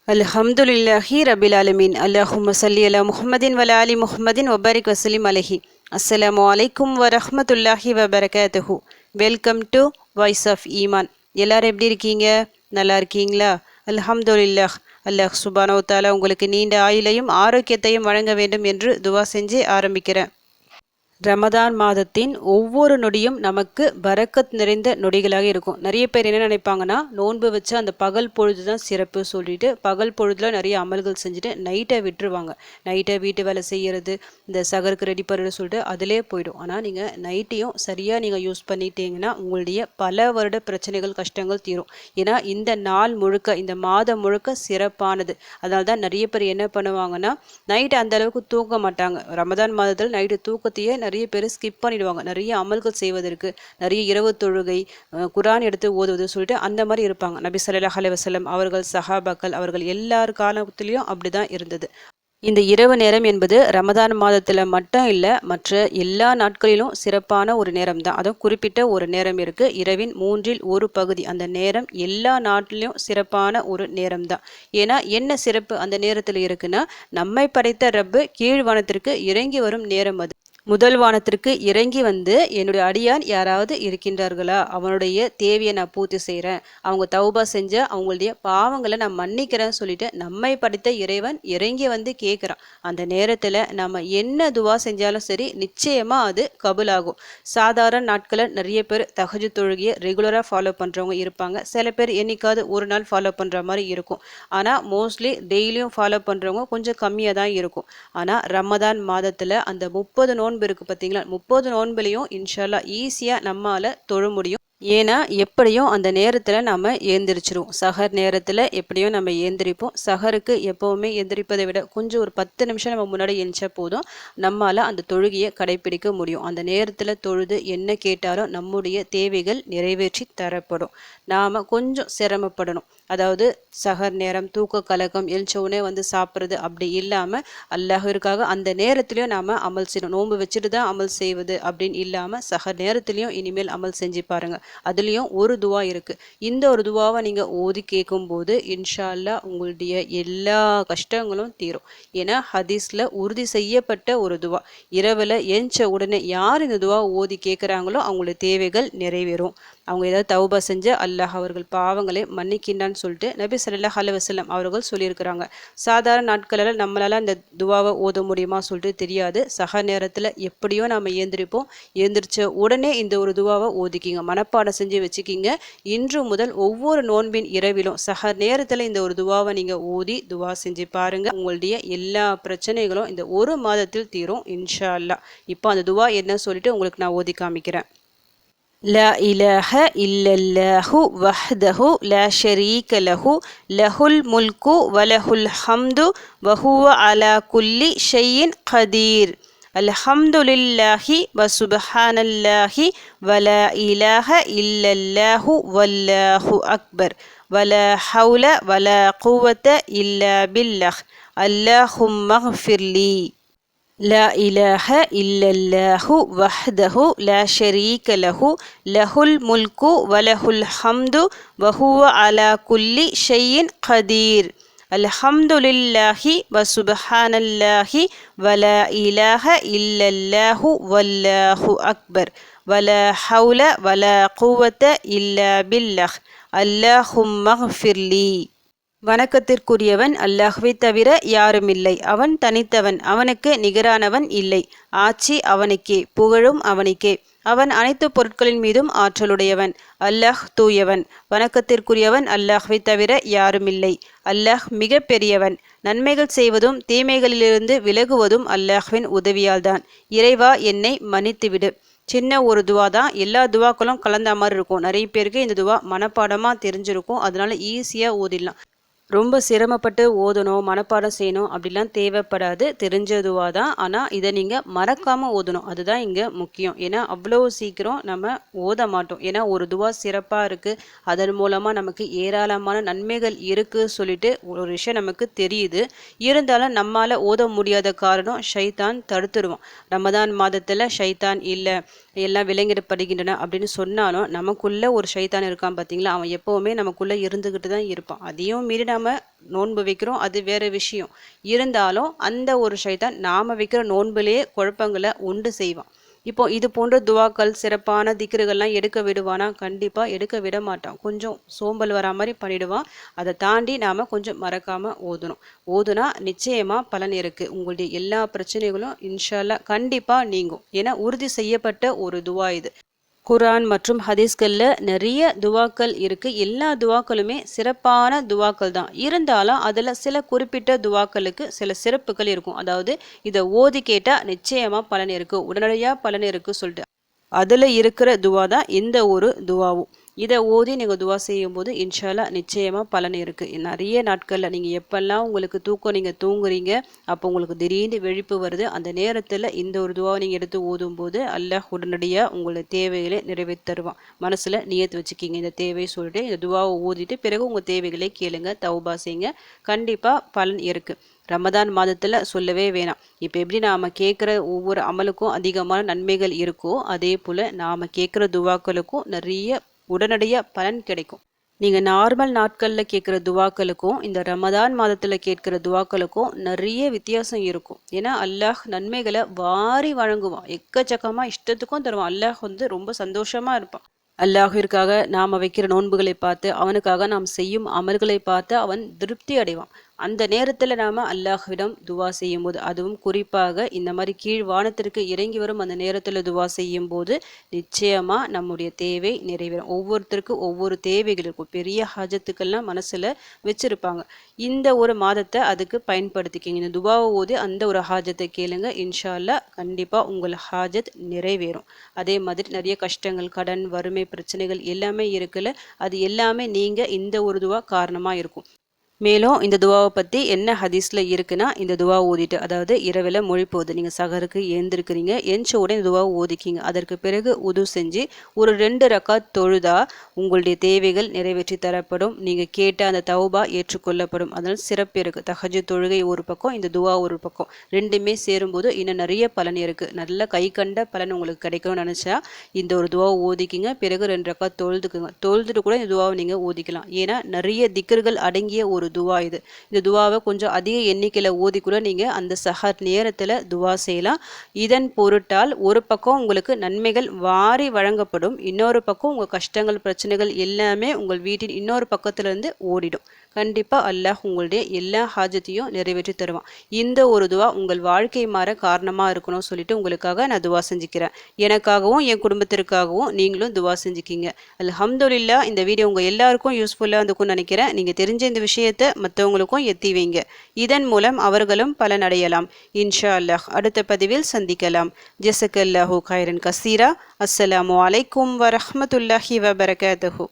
அல்ஹம்துலில்லாஹி ரபில் ஆலமீன். அல்லாஹும்ம ஸல்லி அலா முஹம்மதின் வல ஆலி முஹம்மதின் வபாரிக் வசலிம் அலைஹி. அஸ்ஸலாமு அலைக்கும் வரஹ்மத்துல்லாஹி வபரகாத்துஹு. வெல்கம் டு வாய்ஸ் ஆஃப் ஈமான். எல்லாரும் எப்படி இருக்கீங்க? நல்லா இருக்கீங்களா? அல்ஹம்துலில்லாஹ். அல்லாஹ் சுப்ஹானஹு வ தஆலா உங்களுக்கு நீண்ட ஆயுளையும் ஆரோக்கியத்தையும் வழங்க வேண்டும் என்று துவா செஞ்சு ஆரம்பிக்கிறேன். ரமதான் மாதத்தின் ஒவ்வொரு நொடியும் நமக்கு பரக்கத் நிறைந்த நொடிகளாக இருக்கும். நிறைய பேர் என்ன நினைப்பாங்கன்னா, நோன்பு வச்சு அந்த பகல் பொழுது தான் சிறப்பு சொல்லிட்டு பகல் பொழுதுல நிறைய அமல்கள் செஞ்சுட்டு நைட்டை விட்டுருவாங்க. நைட்டை வீட்டு வேலை செய்யறது, இந்த சகருக்கு ரெடி பண்ணுறது சொல்லிட்டு அதிலே போயிடும். ஆனால் நீங்கள் நைட்டையும் சரியாக நீங்கள் யூஸ் பண்ணிட்டீங்கன்னா உங்களுடைய பல வருட பிரச்சனைகள் கஷ்டங்கள் தீரும். ஏன்னா இந்த நாள் முழுக்க இந்த மாதம் முழுக்க சிறப்பானது. அதனால தான் நிறைய பேர் என்ன பண்ணுவாங்கன்னா, நைட்டு அந்த அளவுக்கு தூங்க மாட்டாங்க. ரமதான் மாதத்தில் நைட்டு தூக்கத்தையே நிறைய பேர் ஸ்கிப் பண்ணிடுவாங்க. நிறைய அமல்கள் செய்வதற்கு, நிறைய இரவு தொழுகை, குரான் எடுத்து ஓதுவது சொல்லிட்டு அந்த மாதிரி இருப்பாங்க. நபி ஸல்லல்லாஹு அலைஹி வஸல்லம் அவர்கள், சஹாபாக்கள் அவர்கள் எல்லார் காலத்திலையும் அப்படிதான் இருந்தது. இந்த இரவு நேரம் என்பது ரமதான் மாதத்தில் மட்டும் இல்லை, மற்ற எல்லா நாட்களிலும் சிறப்பான ஒரு நேரம் தான். அதுவும் குறிப்பிட்ட ஒரு நேரம் இருக்கு. இரவின் 1/3 அந்த நேரம் எல்லா நாட்டிலையும் சிறப்பான ஒரு நேரம் தான். ஏன்னா என்ன சிறப்பு அந்த நேரத்தில் இருக்குன்னா, நம்மை படைத்த ரப்பு கீழ்வானத்திற்கு இறங்கி வரும் நேரம் அது. முதல் வானத்திற்கு இறங்கி வந்து, என்னுடைய அடியான் யாராவது இருக்கின்றார்களா, அவனுடைய தேவையை நான் பூர்த்தி செய்கிறேன், அவங்க தௌபா செஞ்ச அவங்களுடைய பாவங்களை நான் மன்னிக்கிறேன்னு சொல்லிட்டு நம்மை படைத்த இறைவன் இறங்கி வந்து கேட்குறான். அந்த நேரத்தில் நம்ம என்ன துவா செஞ்சாலும் சரி, நிச்சயமாக அது கபுலாகும். சாதாரண நாட்களில் நிறைய பேர் தஹஜ்ஜுத் தொழுகையை ரெகுலராக ஃபாலோ பண்ணுறவங்க இருப்பாங்க. சில பேர் என்னைக்காவது ஒரு நாள் ஃபாலோ பண்ணுற மாதிரி இருக்கும். ஆனால் மோஸ்ட்லி டெய்லியும் ஃபாலோ பண்ணுறவங்க கொஞ்சம் கம்மியாக தான் இருக்கும். ஆனால் ரமதான் மாதத்தில் அந்த 30 நோன்பு இருக்கு பார்த்தீங்களா, 30 நோன்புலையும் இன்ஷா அல்லாஹ் ஈஸியாக நம்மால் தொழ முடியும். ஏன்னா எப்படியும் அந்த நேரத்தில் நம்ம ஏந்திரிச்சிருவோம். சஹர் நேரத்தில் எப்படியும் நம்ம ஏந்திரிப்போம். சஹருக்கு எப்போவுமே எந்திரிப்பதை விட கொஞ்சம் ஒரு 10 நிமிஷம் நம்ம முன்னாடி எழுந்தா போதும், நம்மால் அந்த தொழுகையை கடைப்பிடிக்க முடியும். அந்த நேரத்தில் தொழுது என்ன கேட்டாலும் நம்முடைய தேவைகள் நிறைவேற்றி தரப்படும். நாம் கொஞ்சம் சிரமப்படணும். அதாவது சஹர் நேரம், தூக்க கலக்கம், எழுந்தவுடனே வந்து சாப்பிட்றது அப்படி இல்லாமல் அல்லாஹ்விற்காக அந்த நேரத்துலையும் நாம் அமல் செய்யணும். நோன்பு வச்சுட்டு தான் அமல் செய்வது அப்படின்னு இல்லாமல் சஹர் நேரத்துலையும் இனிமேல் அமல் செஞ்சு பாருங்கள். அதுலேயும் ஒரு துவா இருக்குது. இந்த ஒரு துவாவை நீங்கள் ஓதி கேட்கும்போது இன்ஷா அல்லாஹ் உங்களுடைய எல்லா கஷ்டங்களும் தீரும். ஏன்னா ஹதீஸில் உறுதி செய்யப்பட்ட ஒரு துவா. இரவில் ஏஞ்ச உடனே யார் இந்த துவா ஓதி கேட்குறாங்களோ அவங்களுடைய தேவைகள் நிறைவேறும். அவங்க ஏதாவது தௌபா செஞ்சு அல்லாஹ் அவர்கள் பாவங்களை மன்னிக்கின்றான்னு சொல்லிட்டு நபி ஸல்லல்லாஹு அலைஹி வஸல்லம் அவர்கள் சொல்லியிருக்கிறாங்க. சாதாரண நாட்களில் நம்மளால் அந்த துவாவை ஓத முடியுமா சொல்லிட்டு தெரியாது. சஹர் நேரத்தில் எப்படியோ நம்ம எழுந்திரிச்ச உடனே இந்த ஒரு துவாவை ஓதிக்கிங்க, மனப்பாடம் செஞ்சு வச்சுக்கிங்க. இன்று முதல் ஒவ்வொரு நோன்பின் இரவிலும் சஹர் நேரத்தில் இந்த ஒரு துவாவை நீங்கள் ஓதி துவா செஞ்சு பாருங்கள். உங்களுடைய எல்லா பிரச்சனைகளும் இந்த ஒரு மாதத்தில் தீரும் இன்ஷா அல்லாஹ். இப்போ அந்த துவா என்ன சொல்லிட்டு உங்களுக்கு நான் ஓதி காமிக்கிறேன். லா இலாஹ இல்லல்லாஹு வஹ்தஹு லா ஷரீக லஹு லஹுல் முல்கு வலஹுல் ஹம்து வஹுவ அலா குல்லி ஷைஇன் கதீர். அல்ஹம்துலில்லாஹி வசுப்ஹானல்லாஹி வலா இலாஹ இல்லல்லாஹு வல்லாஹு அக்பர் வலா ஹவுல வலா குவத இல்லா பில்லாஹ். அல்லாஹும்மக்ஃபிர்லி. லா இலாஹ இல்லல்லாஹு வஹ்தஹு லா ஷரீக லஹு லஹுல் முல்கு வலஹுல் ஹம்து வஹுவ அலா குல்லி ஷைஇன் கதீர். அல்ஹம்துலில்லாஹி வசுப்ஹானல்லாஹி வலா இலாஹ இல்லல்லாஹு வல்லாஹு அக்பர் வலா ஹவுல வலா குவத இல்லா பில்லாஹ். அல்லாஹும்மக்ஃபிர்லி. வணக்கத்திற்குரியவன் அல்லாஹ்வை தவிர யாருமில்லை. அவன் தனித்தவன், அவனுக்கு நிகரானவன் இல்லை. ஆட்சி அவனுக்கே, புகழும் அவனுக்கே. அவன் அனைத்து பொருட்களின் மீதும் ஆற்றலுடையவன். அல்லாஹ் தூயவன். வணக்கத்திற்குரியவன் அல்லாஹ்வை தவிர யாருமில்லை. அல்லாஹ் மிக பெரியவன். நன்மைகள் செய்வதும் தீமைகளிலிருந்து விலகுவதும் அல்லாஹ்வின் உதவியால்தான். இறைவா, என்னை மன்னித்துவிடு. சின்ன ஒரு துவா தான், எல்லா துவாக்களும் கலந்த மாதிரி இருக்கும். நிறைய பேருக்கு இந்த துவா மனப்பாடமாக தெரிஞ்சிருக்கும். அதனால ஈஸியாக ஓதிடலாம். ரொம்ப சிரமப்பட்டு ஓதணும், மனப்பாடம் செய்யணும் அப்படிலாம் தேவைப்படாது. தெரிஞ்ச துவா தான். ஆனால் இதை நீங்கள் மறக்காமல் ஓதணும். அதுதான் இங்கே முக்கியம். ஏன்னா அவ்வளோ சீக்கிரம் நம்ம ஓத மாட்டோம். ஏன்னா ஒரு துவா சிறப்பாக இருக்குது, அதன் மூலமாக நமக்கு ஏராளமான நன்மைகள் இருக்குது சொல்லிட்டு ஒரு விஷயம் நமக்கு தெரியுது. இருந்தாலும் நம்மால் ஓத முடியாத காரணம் ஷைத்தான் தடுத்துடுவோம். ரமதான் மாதத்தில் ஷைத்தான் இல்லை, எல்லாம் விலங்கிடப்படுகின்றன அப்படின்னு சொன்னாலும் நமக்குள்ளே ஒரு ஷைத்தான் இருக்கான் பார்த்தீங்களா, அவன் எப்போவுமே நமக்குள்ளே இருந்துக்கிட்டு தான் இருப்பான். அதையும் மீறி நாம் நோன்பு வைக்கிறோம், அது வேறு விஷயம். இருந்தாலும் அந்த ஒரு ஷைத்தான் நாம் வைக்கிற நோன்புலேயே குழப்பங்களை உண்டு செய்வான். இப்போ இது போன்ற துவாக்கள் சிறப்பான திக்ருகள்லாம் எடுக்க விடுவானா? கண்டிப்பாக எடுக்க விட மாட்டான். கொஞ்சம் சோம்பல் வரா மாதிரி பண்ணிடுவான். அதை தாண்டி நாம் கொஞ்சம் மறக்காமல் ஓதணும். ஓதுனா நிச்சயமாக பலன் இருக்குது. உங்களுடைய எல்லா பிரச்சனைகளும் இன்ஷா அல்லாஹ் கண்டிப்பாக நீங்கும். ஏன்னா உறுதி செய்யப்பட்ட ஒரு துவா இது. குர்ஆன் மற்றும் ஹதீஸ்களில் நிறைய துவாக்கள் இருக்குது. எல்லா துவாக்களுமே சிறப்பான துவாக்கள் தான். இருந்தாலும் அதில் சில குறிப்பிட்ட துவாக்களுக்கு சில சிறப்புகள் இருக்கும். அதாவது இதை ஓதி கேட்டால் நிச்சயமாக பலன் இருக்குது, உடனடியாக பலன் இருக்குது சொல்லிட்டு அதில் இருக்கிற துவா தான் இந்த ஒரு துவாவும். இதை ஓதி நீங்கள் துவா செய்யும்போது இன்ஷா அல்லாஹ் நிச்சயமாக பலன் இருக்குது. நிறைய நாட்களில் நீங்கள் எப்பெல்லாம் உங்களுக்கு தூக்கம் நீங்கள் தூங்குறீங்க, அப்போ உங்களுக்கு திடீர்னு விழிப்பு வருது, அந்த நேரத்தில் இந்த ஒரு துவாவை நீங்கள் எடுத்து ஓதும்போது அல்லாஹ் உடனடியாக உங்களுடைய தேவைகளை நிறைவேற்றி தருவான். மனசில் நியத்து வச்சுக்கிங்க இந்த தேவையை சொல்லிட்டு இந்த துவாவை ஓதிட்டு பிறகு உங்கள் தேவைகளை கேளுங்க, தௌபா செய்யுங்க, கண்டிப்பாக பலன் இருக்குது. ரமதான் மாதத்தில் சொல்லவே வேணாம். இப்போ எப்படி நாம் கேட்குற ஒவ்வொரு அமலுக்கும் அதிகமான நன்மைகள் இருக்கோ, அதே போல் நாம் கேட்குற துவாக்களுக்கும் நிறைய உடனடியாக பலன் கிடைக்கும். நீங்கள் நார்மல் நாட்களில் கேட்குற துவாக்களுக்கும் இந்த ரமதான் மாதத்தில் கேட்குற துவாக்களுக்கும் நிறைய வித்தியாசம் இருக்கும். ஏன்னா அல்லாஹ் நன்மைகளை வாரி வழங்குவான், எக்கச்சக்கமாக இஷ்டத்துக்கும் தருவான். அல்லாஹ் ரொம்ப சந்தோஷமாக இருப்பான். அல்லாஹிற்காக நாம் வைக்கிற நோன்புகளை பார்த்து, அவனுக்காக நாம் செய்யும் அமல்களை பார்த்து அவன் திருப்தி அடைவான். அந்த நேரத்தில் நாம் அல்லாஹ்விடம் துவா செய்யும் போது, அதுவும் குறிப்பாக இந்த மாதிரி கீழ் வானத்திற்கு இறங்கி வரும் அந்த நேரத்தில் துவா செய்யும் போது நிச்சயமாக நம்முடைய தேவை நிறைவேறும். ஒவ்வொருத்தருக்கும் ஒவ்வொரு தேவைகள் இருக்கும். பெரிய ஹாஜத்துக்கெல்லாம் மனசில் வச்சுருப்பாங்க. இந்த ஒரு மாதத்தை அதுக்கு பயன்படுத்திக்கிங்க. இந்த துவாவை ஓதி அந்த ஒரு ஹாஜத்தை கேளுங்க, இன்ஷா அல்லாஹ் கண்டிப்பாக உங்கள் ஹாஜத் நிறைவேறும். அதே மாதிரி நிறைய கஷ்டங்கள், கடன், வறுமை, பிரச்சனைகள் எல்லாமே இருக்குல்ல, அது எல்லாமே நீங்கள் இந்த ஒரு துவா காரணமாக இருக்கும். மேலும் இந்த துவாவை பற்றி என்ன ஹதீஸில் இருக்குன்னா, இந்த துவா ஓதிட்டு, அதாவது இரவில் மொழிப்போது நீங்கள் சகருக்கு எழுந்திருக்கிறீங்க, எந்த உடனே இந்த துவாவை ஓதிக்கிங்க. அதற்கு பிறகு உது செஞ்சு ஒரு 2 ரக்காத் தொழுதா உங்களுடைய தேவைகள் நிறைவேற்றி தரப்படும். நீங்கள் கேட்ட அந்த தௌபா ஏற்றுக்கொள்ளப்படும். அதனால் சிறப்பு இருக்குது. தஹஜ்ஜுத் தொழுகை ஒரு பக்கம், இந்த துவா ஒரு பக்கம், ரெண்டுமே சேரும்போது இன்னும் நிறைய பலன் இருக்குது. நல்ல கை கண்ட பலன் உங்களுக்கு கிடைக்கணும்னு நினச்சா இந்த ஒரு துவாவை ஓதிக்கிங்க. பிறகு 2 ரக்காத் தொழுதுக்குங்க. தொழுதுட்டு கூட இந்த துவாவை நீங்கள் ஓதிக்கலாம். ஏன்னா நிறைய திக்ர்கள் அடங்கிய ஒரு துவா இது. இந்த துவாவை கொஞ்சம் அதிக எண்ணிக்கையில் ஓதி கூட நீங்கள் அந்த சஹர் நேரத்தில் துவா செய்யலாம். இதன் பொருட்டால் ஒரு பக்கம் உங்களுக்கு நன்மைகள் வாரி வழங்கப்படும், இன்னொரு பக்கம் உங்கள் கஷ்டங்கள், பிரச்சனைகள் எல்லாமே உங்கள் வீட்டின் இன்னொரு பக்கத்திலிருந்து ஓடிடும். கண்டிப்பாக அல்லாஹ் உங்களுடைய எல்லா ஹாஜத்தையும் நிறைவேற்றி தருவான். இந்த ஒரு துவா உங்கள் வாழ்க்கை மாற காரணமாக இருக்கணும்னு சொல்லிட்டு உங்களுக்காக நான் துவா செஞ்சுக்கிறேன். எனக்காகவும் என் குடும்பத்திற்காகவும் நீங்களும் துவா செஞ்சுக்கிங்க. அல்ஹம்துலில்லாஹ். இந்த வீடியோ உங்கள் எல்லாருக்கும் யூஸ்ஃபுல்லாக இருக்கும்னு நினைக்கிறேன். நீங்கள் தெரிஞ்ச இந்த விஷயத்தை மற்றவங்களுக்கும் எத்தி வைங்க. இதன் மூலம் அவர்களும் பலனடையலாம். இன்ஷா அல்லாஹ். அடுத்த பதிவில் சந்திக்கலாம். ஜஸக்கல்லாஹு கைரன் கசீரா. அஸ்ஸலாமு அலைக்கும் வரஹ்மத்துல்லாஹி வபரகாத்துஹு.